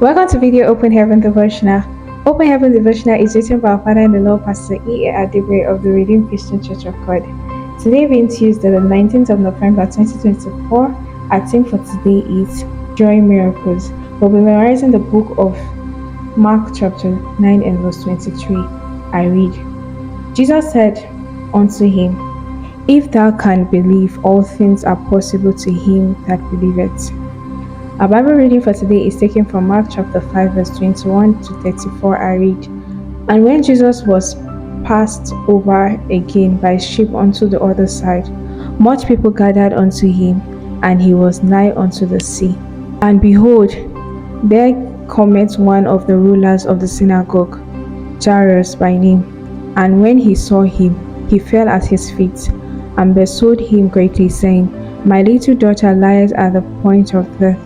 Welcome to video Open Heaven Devotional. Open Heaven Devotional is written by our Father in the Lord, Pastor Adeboye of the Redeemed Christian Church of God. Today being Tuesday, the 19th of November 2024, our theme for today is Joy Miracles. We'll be memorizing the book of Mark chapter 9 and verse 23. I read, Jesus said unto him, If thou canst believe, all things are possible to him that believeth. Our Bible reading for today is taken from Mark chapter 5 verse 21 to 34. I read, And when Jesus was passed over again by ship unto the other side, much people gathered unto him, and he was nigh unto the sea. And behold, there cometh one of the rulers of the synagogue, Jairus by name. And when he saw him, he fell at his feet, and besought him greatly, saying, My little daughter lieth at the point of death.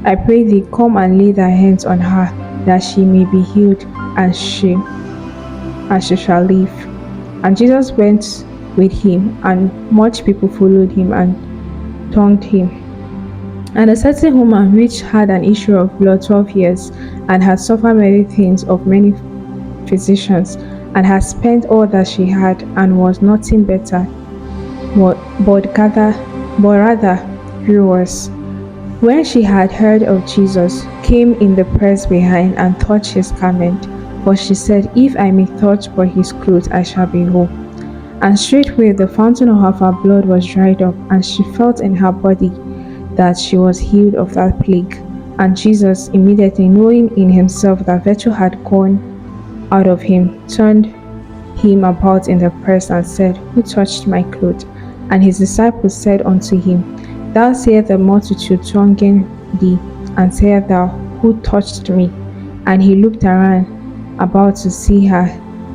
I pray thee, come and lay thy hands on her, that she may be healed, and she shall live. And Jesus went with him, and much people followed him and thronged him. And a certain woman which had an issue of blood 12 years, and had suffered many things of many physicians, and had spent all that she had, and was nothing better, but rather grew worse. When she had heard of Jesus, came in the press behind, and touched his garment. For she said, If I may touch but his clothes, I shall be whole. And straightway the fountain of her blood was dried up, and she felt in her body that she was healed of that plague. And Jesus, immediately knowing in himself that virtue had gone out of him, turned him about in the press, and said, Who touched my clothes? And his disciples said unto him, Thou sayest the multitude thronging thee, and sayest thou, Who touched me? And he looked around about to see her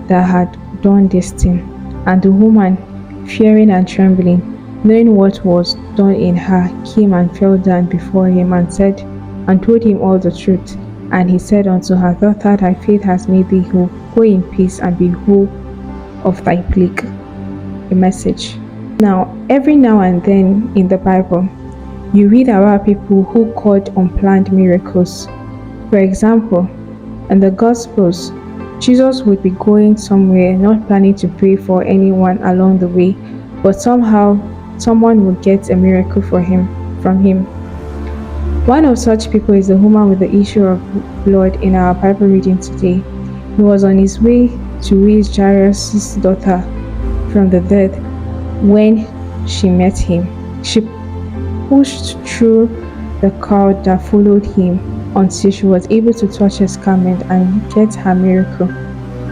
that had done this thing. And the woman, fearing and trembling, knowing what was done in her, came and fell down before him, and told him all the truth. And he said unto her, Daughter, thy faith has made thee whole. Go in peace, and be whole of thy plague. A message. Now, every now and then in the Bible, you read about people who got unplanned miracles. For example, in the Gospels, Jesus would be going somewhere, not planning to pray for anyone along the way, but somehow someone would get a miracle from him. One of such people is the woman with the issue of blood in our Bible reading today. He was on his way to raise Jairus' daughter from the dead. When she met him, she pushed through the crowd that followed him until she was able to touch his garment and get her miracle.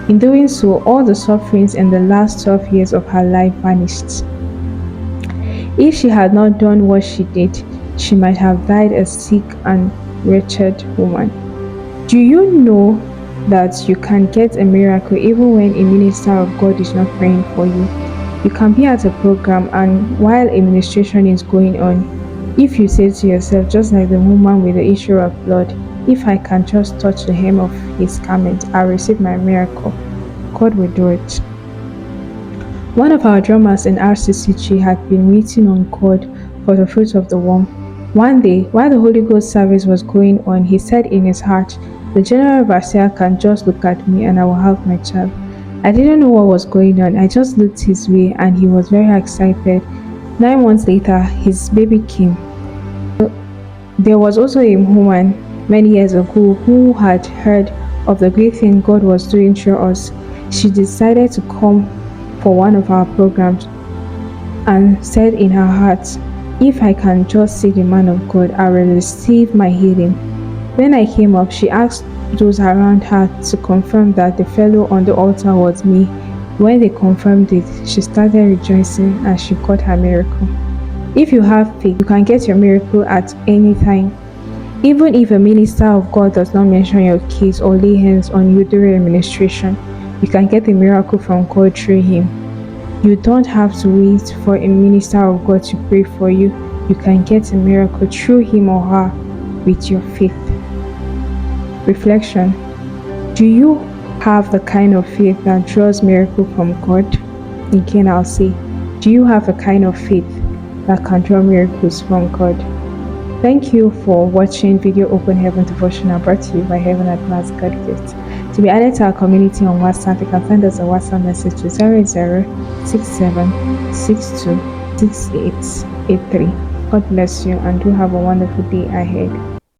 In doing so, all the sufferings in the last 12 years of her life vanished. If she had not done what she did, she might have died a sick and wretched woman. Do you know that you can get a miracle even when a minister of God is not praying for you? You can be at a program, and while a ministration is going on, if you say to yourself, just like the woman with the issue of blood, if I can just touch the hem of his garment, I'll receive my miracle, God will do it. One of our drummers in RCCG had been waiting on God for the fruit of the womb. One day, while the Holy Ghost service was going on, he said in his heart, the general overseer can just look at me and I will have my child. I didn't know what was going on. I just looked his way, and he was very excited. 9 months later, his baby came. There was also a woman many years ago who had heard of the great thing God was doing through us. She decided to come for one of our programs and said in her heart, If I can just see the man of God, I will receive my healing. When I came up, she asked those around her to confirm that the fellow on the altar was me. When they confirmed it, she started rejoicing and she got her miracle. If you have faith, you can get your miracle at any time. Even if a minister of God does not mention your case or lay hands on you during administration, you can get a miracle from God through him. You don't have to wait for a minister of God to pray for you. You can get a miracle through him or her with your faith. Reflection. Do you have the kind of faith that draws miracle from God? Again, I'll say, do you have a kind of faith that can draw miracles from God? Thank you for watching Video Open Heaven Devotional brought to you by Heaven at Last-Godgift. To be added to our community on WhatsApp, you can send us a WhatsApp message to 0067626883. God bless you and do have a wonderful day ahead.